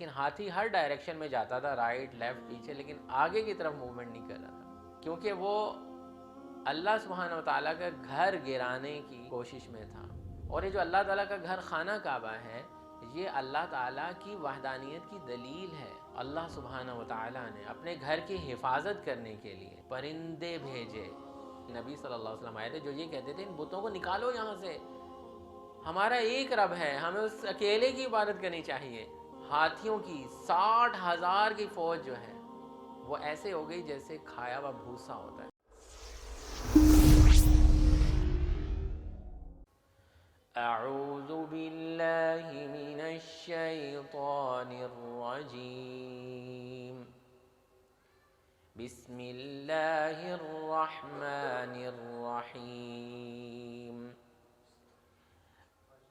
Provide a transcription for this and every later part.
لیکن ہاتھی ہر ڈائریکشن میں جاتا تھا، رائٹ لیفٹ پیچھے، لیکن آگے کی طرف موومنٹ نہیں کر رہا تھا، کیونکہ وہ اللہ سبحانہ و تعالیٰ کا گھر گرانے کی کوشش میں تھا۔ اور یہ جو اللہ تعالیٰ کا گھر خانہ کعبہ ہے، یہ اللہ تعالیٰ کی وحدانیت کی دلیل ہے۔ اللہ سبحانہ و تعالیٰ نے اپنے گھر کی حفاظت کرنے کے لیے پرندے بھیجے۔ نبی صلی اللہ علیہ وسلم آئے تھے جو یہ کہتے تھے ان بتوں کو نکالو یہاں سے، ہمارا ایک رب ہے، ہمیں اس اکیلے کی عبادت کرنی چاہیے۔ ہاتھیوں کی 60,000 کی فوج جو ہے وہ ایسے ہو گئی جیسے کھایا ہوا بھوسا ہوتا ہے۔ اعوذ باللہ من الشیطان الرجیم، بسم اللہ الرحمن الرحیم۔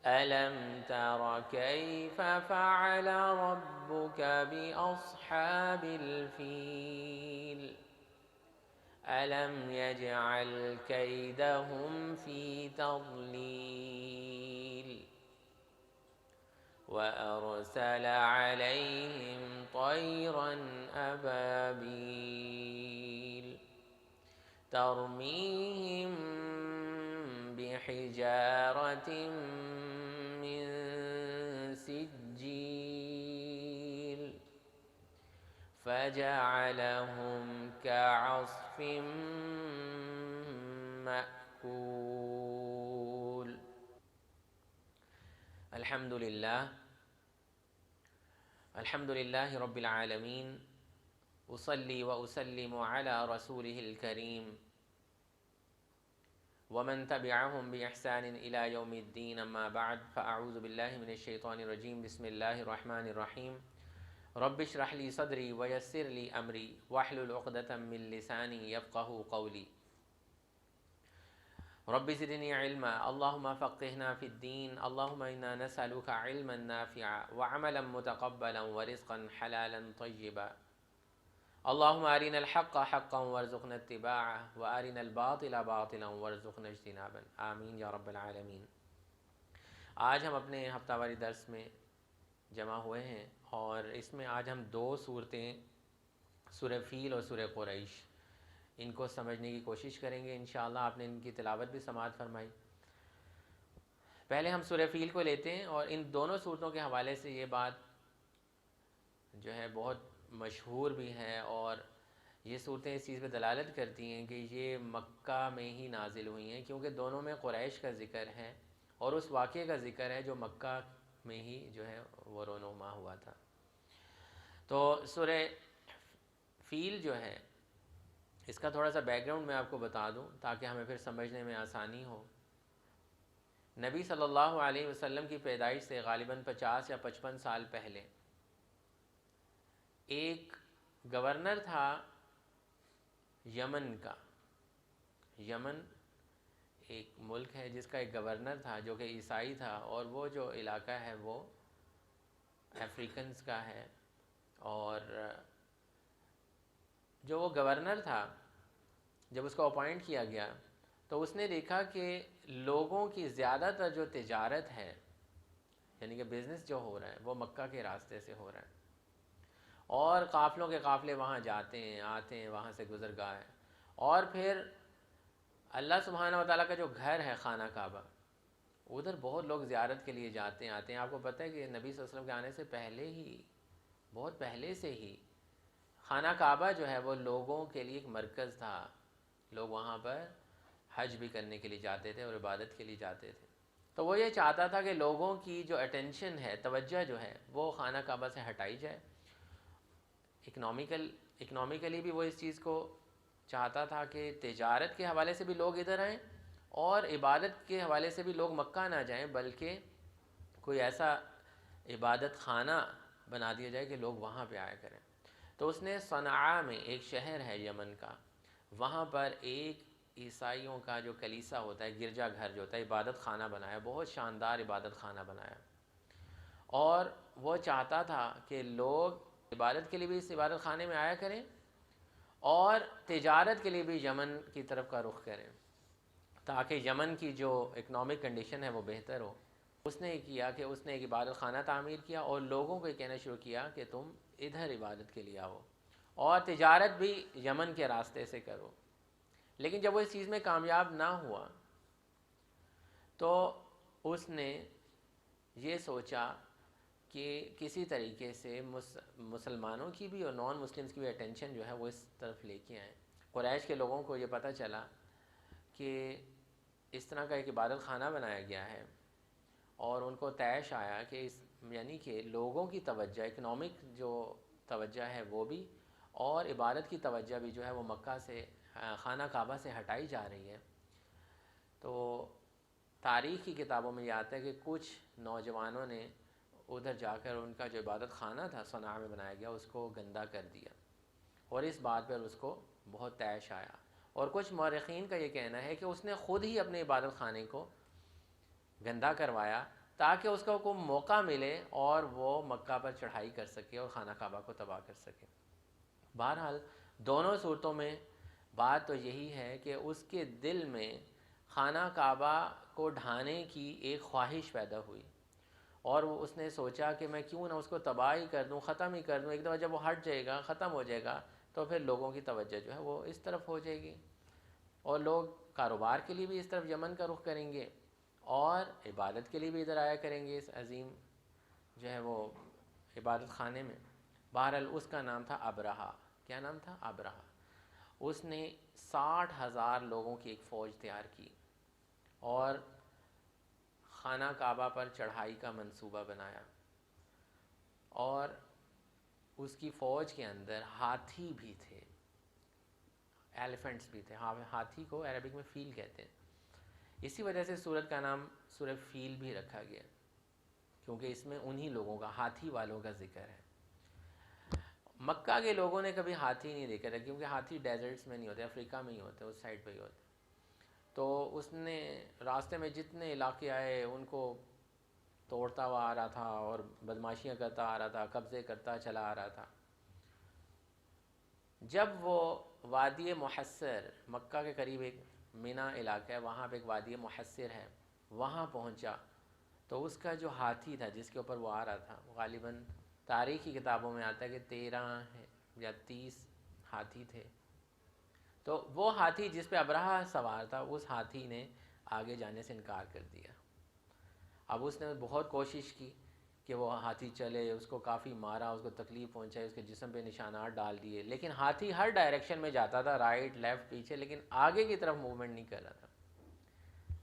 ألم تر كيف فعل ربك بأصحاب الفيل ألم يجعل كيدهم في تضليل وأرسل عليهم طيرا أبابيل ترميهم بحجارة من سجيل فجعلهم كعصف مأكول۔ الحمد للہ رب العالمین، اصلی و اسلم علی رسولہ الکریم ومن تبعهم بإحسان إلى يوم الدين، أما بعد، فأعوذ بالله من الشيطان الرجيم، بسم الله الرحمن الرحيم۔ رب اشرح لي صدري ويسر لي أمري واحلل عقدة من لساني يفقهوا قولي۔ رب زدني علما، اللهم فقهنا في الدين، اللهم إنا نسألك علما نافعا وعملا متقبلا ورزقا حلالا طيبا، اللهم أرنا الحق حقا وارزقنا اتباعه وأرنا الباطل باطلا وارزقنا اجتنابا، آمین یا رب العالمین۔ آج ہم اپنے ہفتہ واری درس میں جمع ہوئے ہیں، اور اس میں آج ہم دو صورتیں، سورہ فیل اور سورہ قریش، ان کو سمجھنے کی کوشش کریں گے انشاءاللہ۔ آپ نے ان کی تلاوت بھی سماعت فرمائی۔ پہلے ہم سورہ فیل کو لیتے ہیں، اور ان دونوں صورتوں کے حوالے سے یہ بات جو ہے بہت مشہور بھی ہے، اور یہ صورتیں اس چیز پہ دلالت کرتی ہیں کہ یہ مکہ میں ہی نازل ہوئی ہیں، کیونکہ دونوں میں قریش کا ذکر ہے اور اس واقعے کا ذکر ہے جو مکہ میں ہی جو ہے وہ رونما ہوا تھا۔ تو سورہ فیل جو ہے، اس کا تھوڑا سا بیک گراؤنڈ میں آپ کو بتا دوں تاکہ ہمیں پھر سمجھنے میں آسانی ہو۔ نبی صلی اللہ علیہ وسلم کی پیدائش سے غالباً 50 یا 55 سال پہلے ایک گورنر تھا یمن کا۔ یمن ایک ملک ہے جس کا ایک گورنر تھا جو کہ عیسائی تھا، اور وہ جو علاقہ ہے وہ افریقنز کا ہے۔ اور جو وہ گورنر تھا، جب اس کو اپوائنٹ کیا گیا تو اس نے دیکھا کہ لوگوں کی زیادہ تر جو تجارت ہے، یعنی کہ بزنس جو ہو رہا ہے، وہ مکہ کے راستے سے ہو رہا ہے، اور قافلوں کے قافلے وہاں جاتے ہیں آتے ہیں، وہاں سے گزرگاہ ہے۔ اور پھر اللہ سبحانہ و تعالیٰ کا جو گھر ہے خانہ کعبہ، ادھر بہت لوگ زیارت کے لیے جاتے ہیں آتے ہیں۔ آپ کو پتہ ہے کہ نبی صلی اللہ علیہ وسلم کے آنے سے پہلے ہی، بہت پہلے سے ہی خانہ کعبہ جو ہے وہ لوگوں کے لیے ایک مرکز تھا۔ لوگ وہاں پر حج بھی کرنے کے لیے جاتے تھے اور عبادت کے لیے جاتے تھے۔ تو وہ یہ چاہتا تھا کہ لوگوں کی جو اٹینشن ہے، توجہ جو ہے، وہ خانہ کعبہ سے ہٹائی جائے۔ اکنامیکلی بھی وہ اس چیز کو چاہتا تھا کہ تجارت کے حوالے سے بھی لوگ ادھر آئیں، اور عبادت کے حوالے سے بھی لوگ مکہ نہ جائیں، بلکہ کوئی ایسا عبادت خانہ بنا دیا جائے کہ لوگ وہاں پہ آیا کریں۔ تو اس نے صنعاء میں، ایک شہر ہے یمن کا، وہاں پر ایک عیسائیوں کا جو کلیسا ہوتا ہے، گرجا گھر جو ہوتا ہے، عبادت خانہ بنایا، بہت شاندار عبادت خانہ بنایا۔ اور وہ چاہتا تھا کہ لوگ عبادت کے لیے بھی اس عبادت خانے میں آیا کریں، اور تجارت کے لیے بھی یمن کی طرف کا رخ کریں، تاکہ یمن کی جو اکنامک کنڈیشن ہے وہ بہتر ہو۔ اس نے کیا کہ اس نے ایک عبادت خانہ تعمیر کیا اور لوگوں کو یہ کہنا شروع کیا کہ تم ادھر عبادت کے لیے آؤ اور تجارت بھی یمن کے راستے سے کرو. لیکن جب وہ اس چیز میں کامیاب نہ ہوا تو اس نے یہ سوچا کہ کسی طریقے سے مسلمانوں کی بھی اور نان مسلمس کی بھی اٹینشن جو ہے وہ اس طرف لے کے آئیں. قریش کے لوگوں کو یہ پتہ چلا کہ اس طرح کا ایک عبادت خانہ بنایا گیا ہے اور ان کو طیش آیا کہ اس یعنی کہ لوگوں کی توجہ اکنامک جو توجہ ہے وہ بھی اور عبادت کی توجہ بھی جو ہے وہ مکہ سے خانہ کعبہ سے ہٹائی جا رہی ہے. تو تاریخ کی کتابوں میں یہ آتا ہے کہ کچھ نوجوانوں نے ادھر جا کر ان کا جو عبادت خانہ تھا صنعاء میں بنایا گیا اس کو گندہ کر دیا اور اس بات پر اس کو بہت طیش آیا. اور کچھ مورخین کا یہ کہنا ہے کہ اس نے خود ہی اپنے عبادت خانے کو گندہ کروایا تاکہ اس کو کوئی موقع ملے اور وہ مکہ پر چڑھائی کر سکے اور خانہ کعبہ کو تباہ کر سکے. بہرحال دونوں صورتوں میں بات تو یہی ہے کہ اس کے دل میں خانہ کعبہ کو ڈھانے کی ایک خواہش پیدا ہوئی اور اس نے سوچا کہ میں کیوں نہ اس کو تباہ ہی کر دوں, ختم ہی کر دوں. ایک دفعہ جب وہ ہٹ جائے گا, ختم ہو جائے گا, تو پھر لوگوں کی توجہ جو ہے وہ اس طرف ہو جائے گی اور لوگ کاروبار کے لیے بھی اس طرف یمن کا رخ کریں گے اور عبادت کے لیے بھی ادھر آیا کریں گے اس عظیم جو ہے وہ عبادت خانے میں. بہرحال اس کا نام تھا ابرہہ. کیا نام تھا؟ ابرہہ. اس نے 60,000 لوگوں کی ایک فوج تیار کی اور خانہ کعبہ پر چڑھائی کا منصوبہ بنایا اور اس کی فوج کے اندر ہاتھی بھی تھے, ایلیفنٹس بھی تھے. ہاتھی کو عربک میں فیل کہتے ہیں. اسی وجہ سے سورت کا نام سورہ فیل بھی رکھا گیا کیونکہ اس میں انہی لوگوں کا, ہاتھی والوں کا ذکر ہے. مکہ کے لوگوں نے کبھی ہاتھی نہیں دیکھا تھا کیونکہ ہاتھی ڈیزرٹس میں نہیں ہوتے, افریقہ میں ہی ہوتے, اس سائڈ پہ ہی ہوتے. تو اس نے راستے میں جتنے علاقے آئے ان کو توڑتا ہوا آ رہا تھا اور بدماشیاں کرتا آ رہا تھا, قبضے کرتا چلا آ رہا تھا. جب وہ وادی محصر, مکہ کے قریب ایک مینا علاقہ ہے, وہاں پہ ایک وادی محصر ہے, وہاں پہنچا تو اس کا جو ہاتھی تھا جس کے اوپر وہ آ رہا تھا, غالباً تاریخی کتابوں میں آتا ہے کہ 13 یا 30 ہاتھی تھے. تو وہ ہاتھی جس پہ ابرہہ سوار تھا اس ہاتھی نے آگے جانے سے انکار کر دیا. اب اس نے بہت کوشش کی کہ وہ ہاتھی چلے, اس کو کافی مارا, اس کو تکلیف پہنچائی, اس کے جسم پہ نشانات ڈال دیے, لیکن ہاتھی ہر ڈائریکشن میں جاتا تھا, رائٹ لیفٹ پیچھے, لیکن آگے کی طرف موومنٹ نہیں کر رہا تھا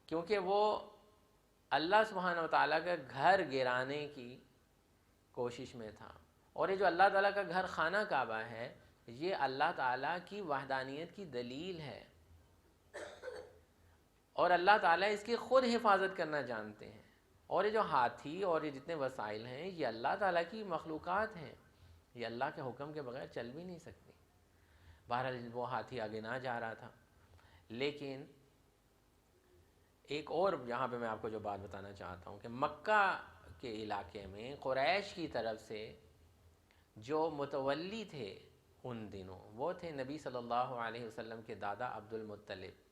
کیونکہ وہ اللہ سبحانہ و تعالیٰ کا گھر گرانے کی کوشش میں تھا. اور یہ جو اللہ تعالیٰ کا گھر خانہ کعبہ ہے یہ اللہ تعالیٰ کی وحدانیت کی دلیل ہے اور اللہ تعالیٰ اس کی خود حفاظت کرنا جانتے ہیں. اور یہ جو ہاتھی اور یہ جتنے وسائل ہیں یہ اللہ تعالیٰ کی مخلوقات ہیں, یہ اللہ کے حکم کے بغیر چل بھی نہیں سکتی. بہرحال وہ ہاتھی آگے نہ جا رہا تھا. لیکن ایک اور یہاں پہ میں آپ کو جو بات بتانا چاہتا ہوں کہ مکہ کے علاقے میں قریش کی طرف سے جو متولی تھے ان دنوں وہ تھے نبی صلی اللہ علیہ وسلم کے دادا عبد المطلب.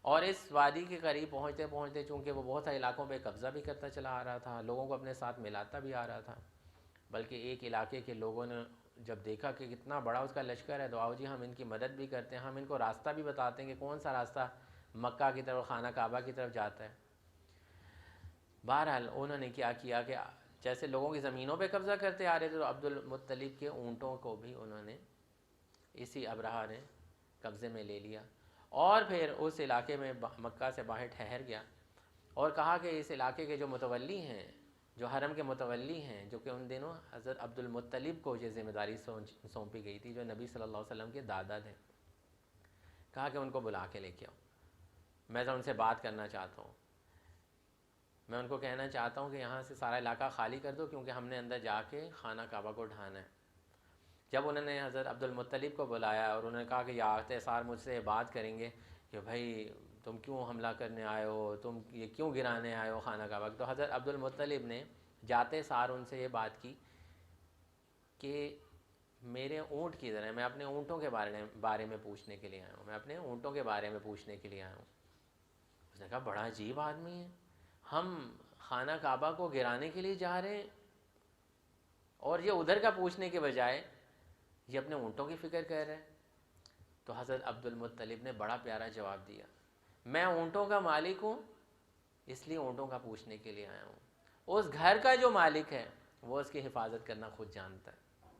اور اس وادی کے قریب پہنچتے پہنچتے چونکہ وہ بہت سارے علاقوں پہ قبضہ بھی کرتا چلا آ رہا تھا, لوگوں کو اپنے ساتھ ملاتا بھی آ رہا تھا, بلکہ ایک علاقے کے لوگوں نے جب دیکھا کہ کتنا بڑا اس کا لشکر ہے تو آؤ جی ہم ان کی مدد بھی کرتے ہیں, ہم ان کو راستہ بھی بتاتے ہیں کہ کون سا راستہ مکہ کی طرف خانہ کعبہ کی طرف جاتا ہے. بہرحال انہوں نے کیا کیا کہ جیسے لوگوں کی زمینوں پہ قبضہ کرتے آ رہے تھے تو عبد المطلب کے اونٹوں کو بھی انہوں نے اسی ابرہہ نے قبضے میں لے لیا اور پھر اس علاقے میں مکہ سے باہر ٹھہر گیا اور کہا کہ اس علاقے کے جو متولی ہیں, جو حرم کے متولی ہیں, جو کہ ان دنوں حضرت عبد المطلب کو یہ ذمہ داری سونپی گئی تھی جو نبی صلی اللہ علیہ وسلم کے دادا تھے, کہا کہ ان کو بلا کے لے کے آؤ, میں تو ان سے بات کرنا چاہتا ہوں, میں ان کو کہنا چاہتا ہوں کہ یہاں سے سارا علاقہ خالی کر دو کیونکہ ہم نے اندر جا کے خانہ کعبہ کو ڈھانا ہے. جب انہوں نے حضرت عبد المطلب کو بلایا اور انہوں نے کہا کہ یا سار مجھ سے بات کریں گے کہ بھائی تم کیوں حملہ کرنے آئے ہو, تم یہ کیوں گرانے آئے ہو خانہ کعبہ, تو حضرت عبد المطلب نے جاتے سار ان سے یہ بات کی کہ میرے اونٹ کی طرح, میں اپنے اونٹوں کے بارے میں پوچھنے کے لیے آیا ہوں, میں اپنے اونٹوں کے بارے میں پوچھنے کے لیے آیا ہوں. اس نے کہا بڑا عجیب آدمی ہے, ہم خانہ کعبہ کو گرانے کے لیے جا رہے ہیں، اور یہ ادھر کا پوچھنے کے بجائے یہ اپنے اونٹوں کی فکر کر رہے ہیں۔ تو حضرت عبد المطلب نے بڑا پیارا جواب دیا، میں اونٹوں کا مالک ہوں، اس لیے اونٹوں کا پوچھنے کے لیے آیا ہوں۔ اس گھر کا جو مالک ہے وہ اس کی حفاظت کرنا خود جانتا ہے۔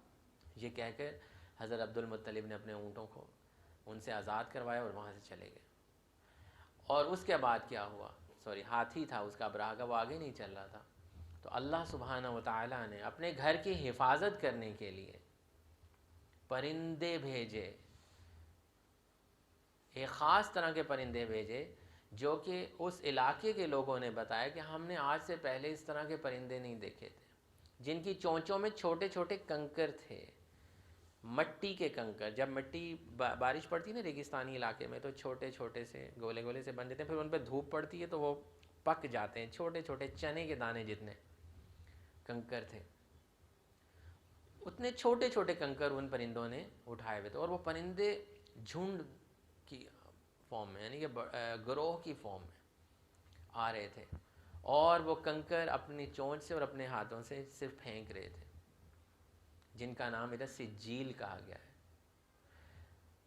یہ کہہ کر حضرت عبد المطلب نے اپنے اونٹوں کو ان سے آزاد کروایا اور وہاں سے چلے گئے۔ اور اس کے بعد کیا ہوا، ہاتھی تھا اس کا، ابرہہ کا، وہ آگے نہیں چل رہا تھا۔ تو اللہ سبحانہ و تعالیٰ نے اپنے گھر کی حفاظت کرنے کے لیے پرندے بھیجے، ایک خاص طرح کے پرندے بھیجے، جو کہ اس علاقے کے لوگوں نے بتایا کہ ہم نے آج سے پہلے اس طرح کے پرندے نہیں دیکھے تھے، جن کی چونچوں میں چھوٹے چھوٹے کنکر تھے، مٹی کے کنکر۔ جب مٹی بارش پڑتی ہے نا ریگستانی علاقے میں، تو چھوٹے چھوٹے سے گولے گولے سے بن جاتے ہیں، پھر ان پہ دھوپ پڑتی ہے تو وہ پک جاتے ہیں، چھوٹے چھوٹے چنے کے دانے جتنے کنکر تھے۔ اتنے چھوٹے چھوٹے کنکر ان پرندوں نے اٹھائے ہوئے تھے، اور وہ پرندے جھنڈ کی فارم میں، یعنی کہ گروہ کی فارم میں آ رہے تھے، اور وہ کنکر اپنی چونچ سے اور اپنے ہاتھوں سے صرف پھینک رہے تھے، جن کا نام ادھر سجیل کہا گیا ہے۔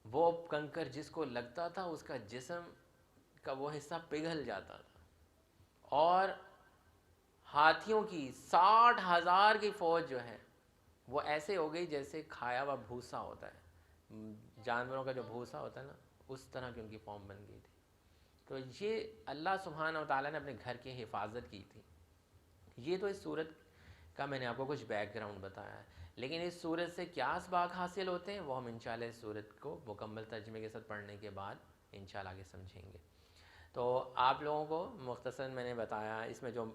وہ کنکر جس کو لگتا تھا اس کا جسم کا وہ حصہ پگھل جاتا تھا، اور ہاتھیوں کی 60,000 کی فوج جو ہے وہ ایسے ہو گئی جیسے کھایا ہوا بھوسا ہوتا ہے، جانوروں کا جو بھوسا ہوتا ہے نا، اس طرح کی ان کی فارم بن گئی تھی۔ تو یہ اللہ سبحانہ و تعالیٰ نے اپنے گھر کی حفاظت کی تھی۔ یہ تو اس صورت کا میں نے آپ کو کچھ بیک گراؤنڈ بتایا ہے، لیکن اس صورت سے کیا اسباق حاصل ہوتے ہیں وہ ہم انشاءاللہ اس صورت کو مکمل ترجمے کے ساتھ پڑھنے کے بعد انشاءاللہ آگے سمجھیں گے۔ تو آپ لوگوں کو مختصراً میں نے بتایا، اس میں جو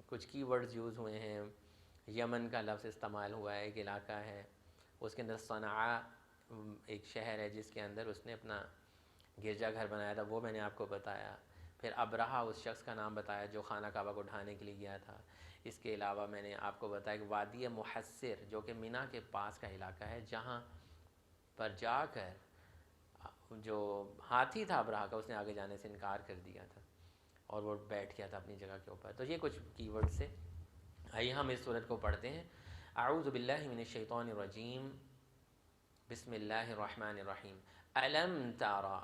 کچھ کی ورڈز یوز ہوئے ہیں، یمن کا لفظ استعمال ہوا ہے، ایک علاقہ ہے، اس کے اندر صنعاء ایک شہر ہے جس کے اندر اس نے اپنا گرجا گھر بنایا تھا، وہ میں نے آپ کو بتایا۔ پھر ابرہہ اس شخص کا نام بتایا جو خانہ کعبہ کو ڈھانے کے لیے گیا تھا۔ اس کے علاوہ میں نے آپ کو بتایا کہ وادی محصر جو کہ منی کے پاس کا علاقہ ہے، جہاں پر جا کر جو ہاتھی تھا ابرہہ کا، اس نے آگے جانے سے انکار کر دیا تھا اور وہ بیٹھ گیا تھا اپنی جگہ کے اوپر۔ تو یہ کچھ کی ورڈ سے آئیے ہم اس صورت کو پڑھتے ہیں۔ اعوذ باللہ من الشیطان الرجیم، بسم اللہ الرحمن الرحیم۔ علم تارا،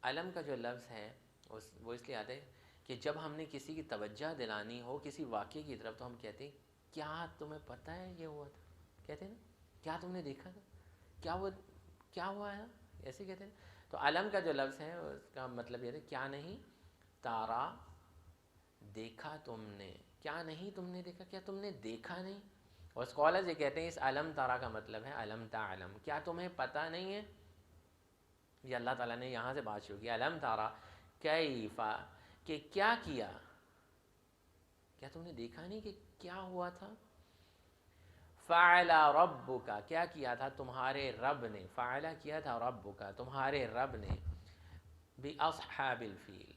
علم کا جو لفظ ہے وہ اس لیے آتا ہے کہ جب ہم نے کسی کی توجہ دلانی ہو کسی واقعے کی طرف، تو ہم کہتے ہیں کیا تمہیں پتہ ہے یہ ہوا تھا، کہتے ہیں نا، کیا تم نے دیکھا تھا، کیا ہوا ہے، ایسے کہتے ہیں۔ تو علم کا جو لفظ ہے اس کا مطلب یہ ہے کیا نہیں، تارا دیکھا تم نے، کیا نہیں تم نے دیکھا، کیا تم نے دیکھا نہیں۔ اور اسکالرز یہ کہتے ہیں اس علم تارا کا مطلب ہے علم تعلم، کیا تمہیں پتہ نہیں ہے۔ یہ اللہ تعالیٰ نے یہاں سے بات شروع کی، علم تارا کیفا، کہ کیا کیا، کیا تم نے دیکھا نہیں کہ کیا ہوا تھا۔ فعل ربک، کیا کیا تھا تمہارے رب نے، فعل کیا تھا ربک تمہارے رب نے، باصحاب الفیل،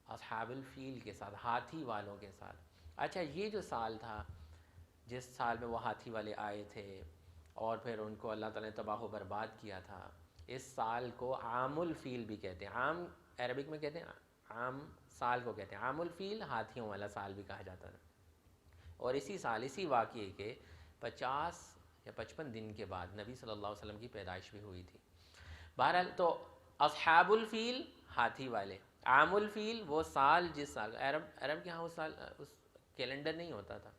اصحاب الفیل کے ساتھ، ہاتھی والوں کے ساتھ۔ اچھا، یہ جو سال تھا جس سال میں وہ ہاتھی والے آئے تھے اور پھر ان کو اللہ تعالیٰ نے تباہ و برباد کیا تھا، اس سال کو عام الفیل بھی کہتے ہیں۔ عام عربک میں کہتے ہیں، عام سال کو کہتے ہیں، عام الفیل ہاتھیوں والا سال بھی کہا جاتا تھا۔ اور اسی سال اسی واقعے کے 50 یا 55 دن کے بعد نبی صلی اللہ علیہ وسلم کی پیدائش بھی ہوئی تھی۔ بہرحال تو اصحاب الفیل ہاتھی والے، عام الفیل وہ سال جس سال، عرب کے ہاں اس سال اس کیلنڈر نہیں ہوتا تھا،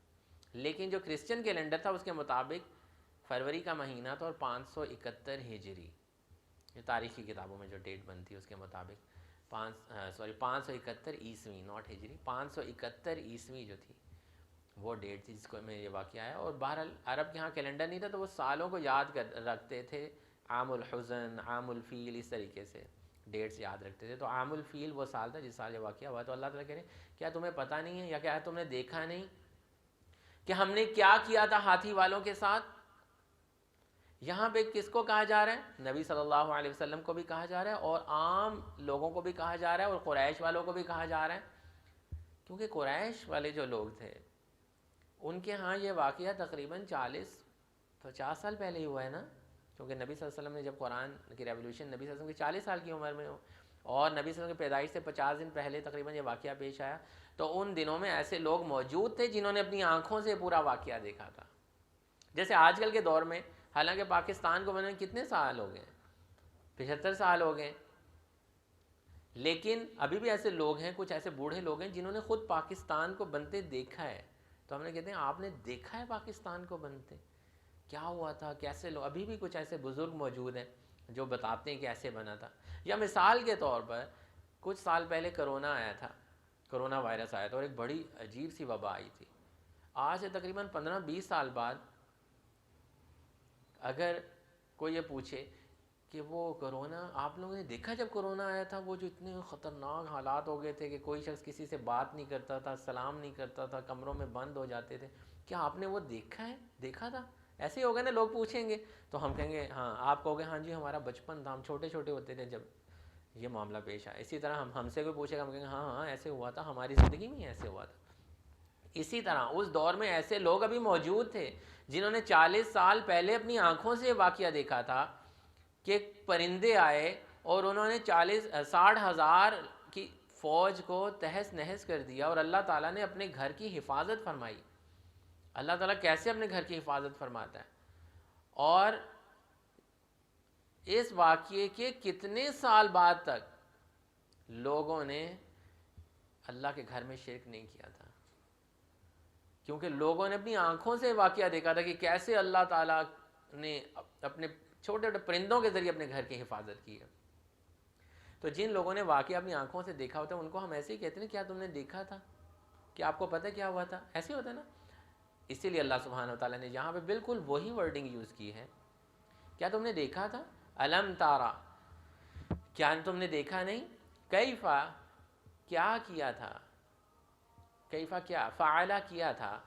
لیکن جو کرسچن کیلنڈر تھا اس کے مطابق فروری کا مہینہ تھا، اور 571 ہجری، جو تاریخی کتابوں میں جو ڈیٹ بنتی ہے اس کے مطابق 571 عیسوی، ناٹ ہجری، 571 عیسوی جو تھی وہ ڈیٹ تھی جس کو میں یہ واقعہ آیا۔ اور بہرحال عرب کے ہاں کیلنڈر نہیں تھا تو وہ سالوں کو یاد رکھتے تھے، عام الحزن، عام الفیل، اس طریقے سے ڈیٹس یاد رکھتے تھے۔ تو عام الفیل وہ سال تھا جس سال یہ واقعہ ہوا۔ تو اللہ تعالیٰ کہہ رہے ہیں کیا تمہیں پتہ نہیں ہے، یا کیا تم نے دیکھا نہیں کہ ہم نے کیا کیا تھا ہاتھی والوں کے ساتھ۔ یہاں پہ کس کو کہا جا رہا ہے؟ نبی صلی اللہ علیہ وسلم کو بھی کہا جا رہا ہے، اور عام لوگوں کو بھی کہا جا رہا ہے، اور قریش والوں کو بھی کہا جا رہا ہے، کیونکہ قریش والے جو لوگ تھے ان کے ہاں یہ واقعہ تقریباً 40-50 سال پہلے ہی ہوا ہے نا، کیونکہ نبی صلی اللہ علیہ وسلم نے جب قرآن کی ریولیوشن نبی صلی اللہ علیہ وسلم کی 40 سال کی عمر میں اور نبی صلی اللہ علیہ وسلم کی پیدائش سے 50 دن پہلے تقریباً یہ واقعہ پیش آیا، تو ان دنوں میں ایسے لوگ موجود تھے جنہوں نے اپنی آنکھوں سے پورا واقعہ دیکھا تھا. جیسے آج کل کے دور میں، حالانکہ پاکستان کو بنے کتنے سال ہو گئے، 75 سال ہو گئے، لیکن ابھی بھی ایسے لوگ ہیں، کچھ ایسے بوڑھے لوگ ہیں جنہوں نے خود پاکستان کو بنتے دیکھا ہے. تو ہم نے کہتے ہیں آپ نے دیکھا ہے پاکستان کو بنتے، کیا ہوا تھا، کیسے لوگ، ابھی بھی کچھ ایسے بزرگ موجود ہیں جو بتاتے ہیں کہ ایسے بنا تھا. یا مثال کے طور پر کچھ سال پہلے کرونا آیا تھا، کرونا وائرس آیا تھا، اور ایک بڑی عجیب سی وبا آئی تھی. آج سے تقریباً 15-20 سال بعد اگر کوئی یہ پوچھے کہ وہ کرونا آپ لوگوں نے دیکھا جب کرونا آیا تھا، وہ جو اتنے خطرناک حالات ہو گئے تھے کہ کوئی شخص کسی سے بات نہیں کرتا تھا، سلام نہیں کرتا تھا، کمروں میں بند ہو جاتے تھے، کیا آپ نے وہ دیکھا ہے، دیکھا تھا؟ ایسے ہی ہوگا نا، لوگ پوچھیں گے تو ہم کہیں گے ہاں. آپ کہو گے ہاں جی ہمارا بچپن تھا، ہم چھوٹے چھوٹے ہوتے تھے جب یہ معاملہ پیش آیا. اسی طرح ہم سے کوئی پوچھے گا، ہم کہیں گے ہاں ہاں ایسے ہوا تھا، ہماری زندگی میں ایسے ہوا تھا. اسی طرح اس دور میں ایسے لوگ ابھی موجود تھے جنہوں نے 40 سال پہلے اپنی آنکھوں سے واقعہ دیکھا تھا کہ پرندے آئے اور انہوں نے 60,000 کی فوج کو تہس نہس کر دیا، اور اللہ تعالیٰ نے اپنے گھر کی حفاظت فرمائی. اللہ تعالیٰ کیسے اپنے گھر کی حفاظت فرماتا ہے. اور اس واقعے کے کتنے سال بعد تک لوگوں نے اللہ کے گھر میں شرک نہیں کیا تھا، کیونکہ لوگوں نے اپنی آنکھوں سے واقعہ دیکھا تھا کہ کیسے اللہ تعالیٰ نے اپنے چھوٹے چھوٹے پرندوں کے ذریعے اپنے گھر کی حفاظت کی ہے. تو جن لوگوں نے واقعہ اپنی آنکھوں سے دیکھا ہوتا ہے ان کو ہم ایسے ہی کہتے ہیں کیا تم نے دیکھا تھا، کیا آپ کو پتہ کیا ہوا تھا، ایسے ہوتا ہے نا. اسی لیے اللہ سبحانہ و تعالیٰ نے یہاں پہ بالکل وہی ورڈنگ یوز کی ہے، کیا تم نے دیکھا تھا، الم تارا، کیا تم نے دیکھا نہیں، کیفا، کیا کیا تھا، کیفا کیا، فعلا کیا تھا،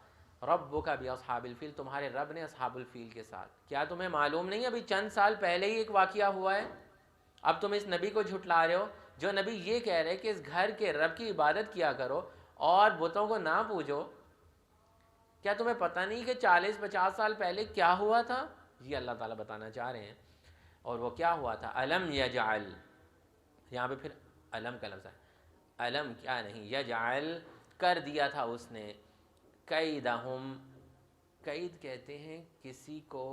ربک باصحاب الفیل، تمہارے رب نے اصحاب الفیل کے ساتھ. کیا تمہیں معلوم نہیں ابھی چند سال پہلے ہی ایک واقعہ ہوا ہے، اب تم اس نبی کو جھٹلا رہے ہو جو نبی یہ کہہ رہے کہ اس گھر کے رب کی عبادت کیا کرو اور بتوں کو نہ پوجو. کیا تمہیں پتہ نہیں کہ 40-50 سال پہلے کیا ہوا تھا؟ یہ اللہ تعالیٰ بتانا چاہ رہے ہیں. اور وہ کیا ہوا تھا، الم یجعل، یہاں پہ پھر الم کا لفظ ہے، الم کیا نہیں، یجعل کر دیا تھا اس نے، قیدہم، قید کہتے ہیں کسی کو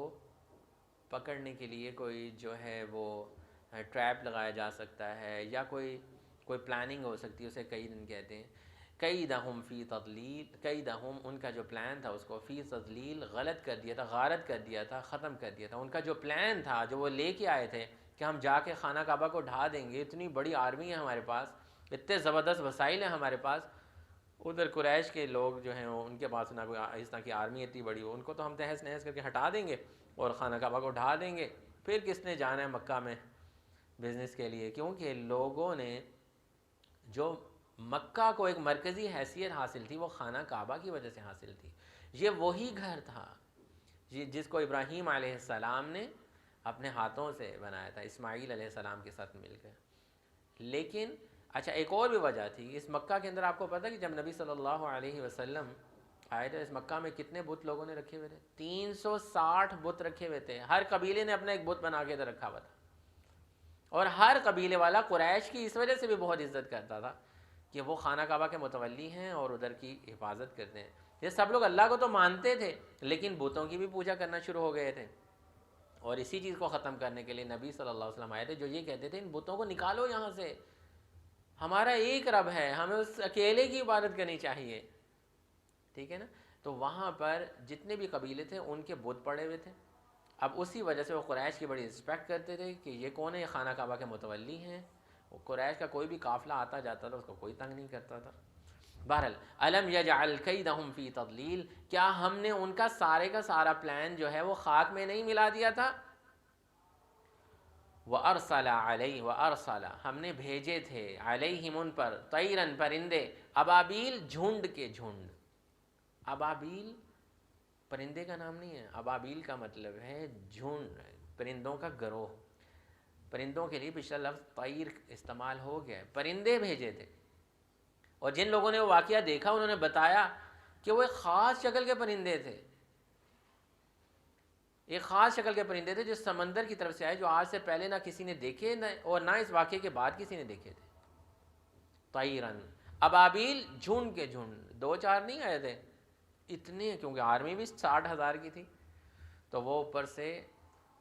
پکڑنے کے لیے کوئی جو ہے وہ ٹریپ لگایا جا سکتا ہے، یا کوئی پلاننگ ہو سکتی ہے، اسے قید کہتے ہیں. قیدہم فی تضلیل، قیدہم ان کا جو پلان تھا اس کو فی تضلیل غلط کر دیا تھا، غارت کر دیا تھا، ختم کر دیا تھا. ان کا جو پلان تھا جو وہ لے کے آئے تھے کہ ہم جا کے خانہ کعبہ کو ڈھا دیں گے، اتنی بڑی آرمی ہے ہمارے پاس، اتنے زبردست وسائل ہیں ہمارے پاس. ادھر قریش کے لوگ جو ہیں ان کے پاس نہ کوئی اس طرح کی آرمی اتنی بڑی ہو، ان کو تو ہم تہس نہس کر کے ہٹا دیں گے اور خانہ کعبہ کو ڈھا دیں گے. پھر کس نے جانا ہے مکہ میں بزنس کے لیے، کیونکہ لوگوں نے جو مکہ کو ایک مرکزی حیثیت حاصل تھی وہ خانہ کعبہ کی وجہ سے حاصل تھی. یہ وہی گھر تھا جس کو ابراہیم علیہ السلام نے اپنے ہاتھوں سے بنایا تھا، اسماعیل علیہ السلام کے ساتھ مل کر. لیکن اچھا ایک اور بھی وجہ تھی اس مکہ کے اندر. آپ کو پتہ کہ جب نبی صلی اللہ علیہ وسلم آئے تھے اس مکہ میں کتنے بت لوگوں نے رکھے ہوئے تھے؟ 360 بت رکھے ہوئے تھے. ہر قبیلے نے اپنا ایک بت بنا کے رکھا ہوا تھا، اور ہر قبیلے والا قریش کی اس وجہ سے بھی بہت عزت کرتا تھا کہ وہ خانہ کعبہ کے متولی ہیں اور ادھر کی حفاظت کرتے ہیں. یہ سب لوگ اللہ کو تو مانتے تھے لیکن بتوں کی بھی پوجا کرنا شروع ہو گئے تھے. اور اسی چیز کو ختم کرنے کے لیے نبی صلی اللہ علیہ وسلم آئے تھے جو یہ کہتے تھے ان بتوں کو نکالو یہاں سے، ہمارا ایک رب ہے، ہمیں اس اکیلے کی عبادت کرنی چاہیے. ٹھیک ہے نا. تو وہاں پر جتنے بھی قبیلے تھے ان کے بت پڑے ہوئے تھے. اب اسی وجہ سے وہ قریش کی بڑی رسپیکٹ کرتے تھے کہ یہ کون ہے، یہ خانہ کعبہ کے متولی ہیں. وہ قریش کا کوئی بھی قافلہ آتا جاتا تھا اس کو کوئی تنگ نہیں کرتا تھا. بہرحال الم یجعل کیدہم فی تضلیل، کیا ہم نے ان کا سارا پلان جو ہے وہ خاک میں نہیں ملا دیا تھا؟ وَأَرْسَلَ عَلَيْهِ وَأَرْسَلَ، ہم نے بھیجے تھے علیہم ان پر، طیرن پرندے، ابابیل جھنڈ کے جھنڈ. ابابیل پرندے کا نام نہیں ہے، ابابیل کا مطلب ہے جھنڈ، پرندوں کا گروہ. پرندوں کے لیے پچھلا لفظ طیر استعمال ہو گیا ہے، پرندے بھیجے تھے. اور جن لوگوں نے وہ واقعہ دیکھا انہوں نے بتایا کہ وہ ایک خاص شکل کے پرندے تھے. ایک خاص شکل کے پرندے تھے جو سمندر کی طرف سے آئے، جو آج سے پہلے نہ کسی نے دیکھے اور نہ اس واقعے کے بعد کسی نے دیکھے تھے. طیرن ابابیل، جھنڈ کے جھنڈ، دو چار نہیں آئے تھے اتنے، کیونکہ آرمی بھی 60,000 کی تھی. تو وہ اوپر سے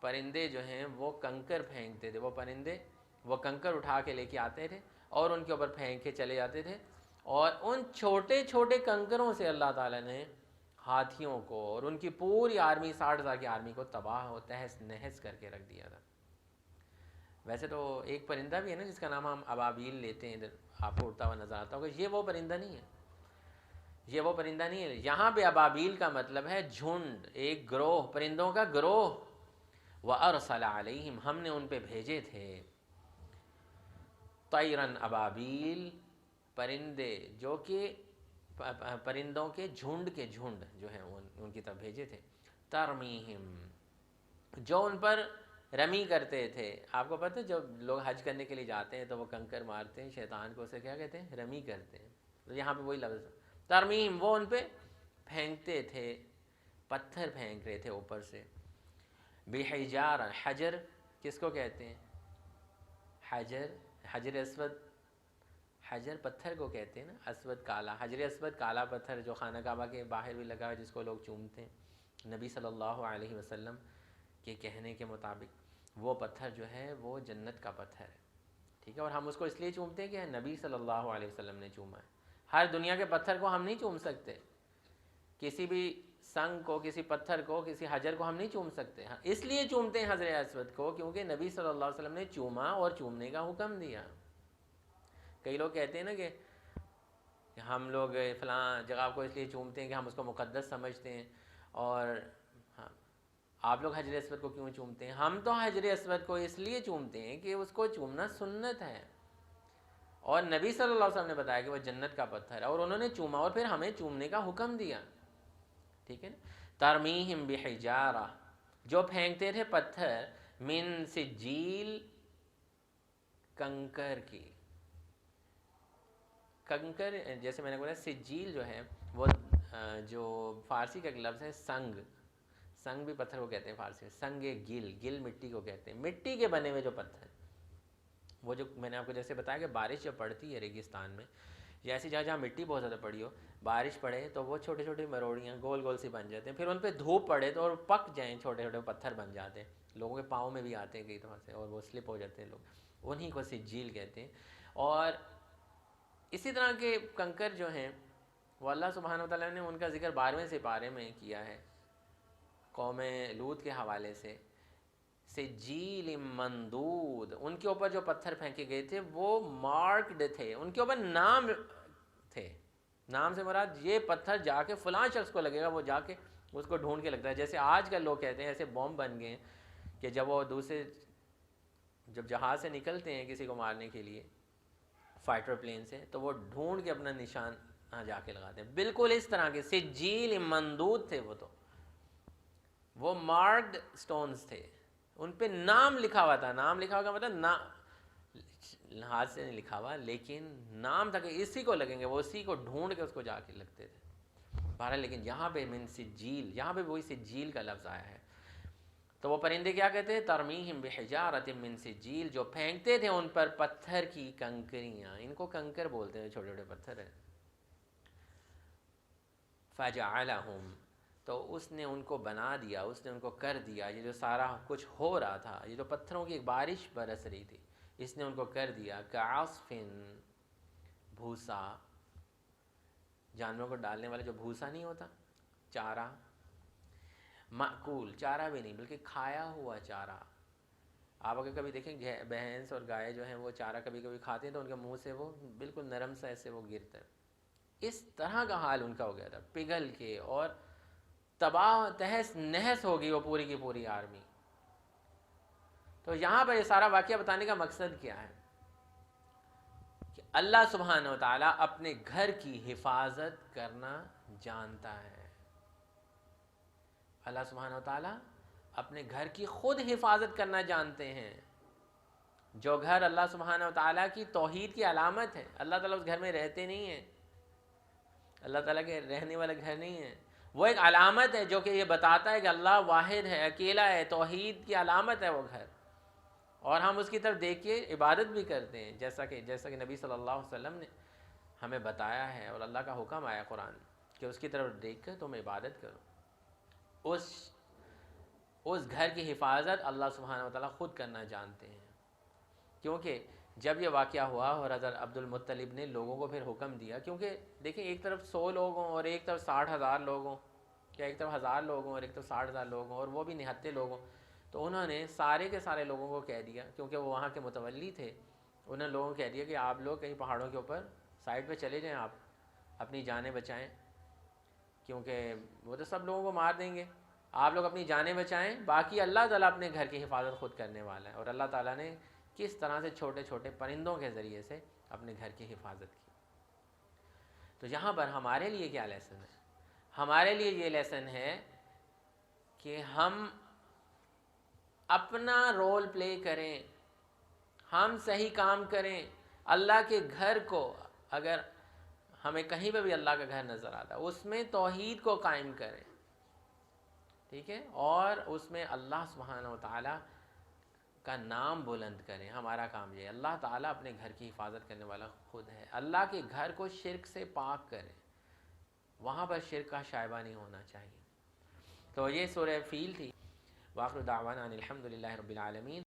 پرندے جو ہیں وہ کنکر پھینکتے تھے، وہ پرندے وہ کنکر اٹھا کے لے کے آتے تھے اور ان کے اوپر پھینک کے چلے جاتے تھے، اور ان چھوٹے چھوٹے کنکروں سے اللہ تعالیٰ نے ہاتھیوں کو اور ان کی پوری آرمی 60,000 کی آرمی کو تباہ و تہس نہس کر کے رکھ دیا تھا. ویسے تو ایک پرندہ بھی ہے نا جس کا نام ہم ابابیل لیتے ہیں، ادھر آپ کو اڑتا ہوا نظر آتا ہوگا، یہ وہ پرندہ نہیں ہے، یہ وہ پرندہ نہیں ہے. یہاں پہ ابابیل کا مطلب ہے جھنڈ، ایک گروہ، پرندوں کا گروہ. وَأَرْسَلَ عَلَيْهِمْ، ہم نے ان پہ بھیجے تھے. طیرن ابابیل، پرندے جو کہ پرندوں کے جھنڈ جو ہیں ان کی طرف بھیجے تھے. ترمیہم، جو ان پر رمی کرتے تھے. آپ کو پتہ ہے جب لوگ حج کرنے کے لیے جاتے ہیں تو وہ کنکر مارتے ہیں، شیطان کو اسے کیا کہتے ہیں؟ رمی کرتے ہیں. تو یہاں پہ وہی لفظ ترمیم، وہ ان پہ پھینکتے تھے، پتھر پھینک رہے تھے اوپر سے. بحجار، حجر کس کو کہتے ہیں؟ حجر اسود، حجر پتھر کو کہتے ہیں نا، اسود کالا، حجر اسود کالا پتھر جو خانہ کعبہ کے باہر بھی لگا ہے جس کو لوگ چومتے ہیں. نبی صلی اللہ علیہ وسلم کے کہنے کے مطابق وہ پتھر جو ہے وہ جنت کا پتھر ہے، ٹھیک ہے، اور ہم اس کو اس لیے چومتے ہیں کہ نبی صلی اللہ علیہ وسلم نے چوما ہے. ہر دنیا کے پتھر کو ہم نہیں چوم سکتے، کسی بھی سنگ کو، کسی پتھر کو، کسی حجر کو ہم نہیں چوم سکتے. اس لیے چومتے ہیں حجر اسود کو کیونکہ نبی صلی اللہ علیہ وسلم نے چوما اور چومنے کا حکم دیا. کئی لوگ کہتے ہیں نا کہ ہم لوگ فلاں جگہ کو اس لیے چومتے ہیں کہ ہم اس کو مقدس سمجھتے ہیں، اور آپ لوگ حجر اسود کو کیوں چومتے ہیں؟ ہم تو حجر اسود کو اس لیے چومتے ہیں کہ اس کو چومنا سنت ہے، اور نبی صلی اللہ علیہ وسلم نے بتایا کہ وہ جنت کا پتھر ہے، اور انہوں نے چوما اور پھر ہمیں چومنے کا حکم دیا. ٹھیک ہے نا. ترمیہم بحجارہ، جو پھینکتے تھے پتھر، من سجیل، کنکر کی. کنکر جیسے میں نے بولا، سجیل جو ہے وہ جو فارسی کا ایک لفظ ہے سنگ، سنگ بھی پتھر کو کہتے ہیں فارسی میں. سنگ گل، گل مٹی کو کہتے ہیں، مٹی کے بنے ہوئے جو پتھر، وہ جو میں نے آپ کو جیسے بتایا کہ بارش جب پڑتی ہے ریگستان میں یا ایسی جگہ جہاں مٹی بہت زیادہ پڑی ہو، بارش پڑے تو وہ چھوٹے چھوٹے مروڑیاں گول گول سی بن جاتے ہیں، پھر ان پہ دھوپ پڑے تو اور پک جائیں، چھوٹے چھوٹے پتھر بن جاتے ہیں، لوگوں کے پاؤں میں بھی آتے ہیں کئی طرح سے اور وہ سلپ ہو جاتے ہیں لوگ، انہی کو سجیل کہتے ہیں. اور اسی طرح کے کنکر جو ہیں وہ اللہ سبحانہ وتعالیٰ نے ان کا ذکر 12ویں سپارے میں کیا ہے قوم لوط کے حوالے سے. سجیل مندود، ان کے اوپر جو پتھر پھینکے گئے تھے وہ مارکڈ تھے، ان کے اوپر نام تھے. نام سے مراد یہ پتھر جا کے فلاں شخص کو لگے گا، وہ جا کے اس کو ڈھونڈ کے لگتا ہے. جیسے آج کل لوگ کہتے ہیں ایسے بوم بن گئے کہ جب وہ جب جہاز سے نکلتے ہیں کسی کو مارنے کے لیے فائٹر پلین سے، تو وہ ڈھونڈ کے اپنا نشان جا کے لگاتے ہیں. بالکل اس طرح کے سجیل مندود تھے وہ مارکڈ سٹونز تھے، ان پہ نام لکھا ہوا تھا. نام لکھا ہوا کا مطلب ہاتھ سے نہیں لکھا ہوا، لیکن نام تھا کہ اسی کو لگیں گے، وہ اسی کو ڈھونڈ کے اس کو جا کے لگتے تھے. بہرحال لیکن یہاں پہ من سجیل، یہاں پہ وہی سجیل کا لفظ آیا ہے. تو وہ پرندے کیا کہتے ہیں؟ ترمیہم بحجارۃ من سجیل، جو پھینکتے تھے ان پر پتھر کی کنکریاں. ان کو کنکر بولتے ہیں، چھوٹے چھوٹے پتھر ہیں. فجعلہم، تو اس نے ان کو بنا دیا، اس نے ان کو کر دیا. یہ جو سارا کچھ ہو رہا تھا، یہ جو پتھروں کی ایک بارش برس رہی تھی، اس نے ان کو کر دیا کعصف، بھوسا، جانوروں کو ڈالنے والا جو بھوسا نہیں ہوتا، چارہ، مأکول، چارہ بھی نہیں بلکہ کھایا ہوا چارہ. آپ اگر کبھی دیکھیں بھینس اور گائے جو ہیں وہ چارہ کبھی کبھی کھاتے ہیں تو ان کے منہ سے وہ بالکل نرم سا ایسے وہ گرتا ہے. اس طرح کا حال ان کا ہو گیا تھا، پگھل کے، اور تباہ تہس نہس ہو گئی وہ پوری کی پوری آرمی. تو یہاں پر یہ سارا واقعہ بتانے کا مقصد کیا ہے؟ کہ اللہ سبحانہ و تعالیٰ اپنے گھر کی حفاظت کرنا جانتا ہے. اللہ سبحانہ و تعالیٰ اپنے گھر کی خود حفاظت کرنا جانتے ہیں. جو گھر اللہ سبحانہ و تعالیٰ کی توحید کی علامت ہے، اللہ تعالیٰ اس گھر میں رہتے نہیں ہیں، اللہ تعالیٰ کے رہنے والا گھر نہیں ہے. وہ ایک علامت ہے جو کہ یہ بتاتا ہے کہ اللہ واحد ہے، اکیلا ہے، توحید کی علامت ہے وہ گھر، اور ہم اس کی طرف دیکھ کے عبادت بھی کرتے ہیں، جیسا کہ نبی صلی اللہ علیہ وسلم نے ہمیں بتایا ہے، اور اللہ کا حکم آیا قرآن کہ اس کی طرف دیکھ کر تم عبادت کرو۔ اس گھر کی حفاظت اللہ سبحانہ وتعالیٰ خود کرنا جانتے ہیں، کیونکہ جب یہ واقعہ ہوا اور حضرت عبد المطلب نے لوگوں کو پھر حکم دیا، کیونکہ دیکھیں ایک طرف 100 لوگ ہوں اور ایک طرف 60,000 لوگ ہوں، یا ایک طرف 1000 لوگ ہوں اور ایک طرف 60,000 لوگ ہوں، اور وہ بھی نہتے لوگ ہوں، تو انہوں نے سارے کے سارے لوگوں کو کہہ دیا، کیونکہ وہ وہاں کے متولی تھے، انہوں نے لوگوں کو کہہ دیا کہ آپ لوگ کہیں پہاڑوں کے اوپر سائڈ پہ چلے جائیں، آپ اپنی جانیں بچائیں، کیونکہ وہ تو سب لوگوں کو مار دیں گے، آپ لوگ اپنی جانیں بچائیں، باقی اللہ تعالیٰ اپنے گھر کی حفاظت خود کرنے والا ہے۔ اور اللہ تعالیٰ نے کس طرح سے چھوٹے چھوٹے پرندوں کے ذریعے سے اپنے گھر کی حفاظت کی۔ تو یہاں پر ہمارے لیے کیا لیسن ہے؟ ہمارے لیے یہ لیسن ہے کہ ہم اپنا رول پلے کریں، ہم صحیح کام کریں، اللہ کے گھر کو، اگر ہمیں کہیں پہ بھی اللہ کا گھر نظر آتا ہے اس میں توحید کو قائم کریں، ٹھیک ہے، اور اس میں اللہ سبحانہ و تعالیٰ کا نام بلند کریں۔ ہمارا کام یہ ہے، اللہ تعالیٰ اپنے گھر کی حفاظت کرنے والا خود ہے، اللہ کے گھر کو شرک سے پاک کریں، وہاں پر شرک کا شائبہ نہیں ہونا چاہیے۔ تو یہ سورہ فیل تھی۔ وآخر دعوانا ان الحمد للہ رب العالمین۔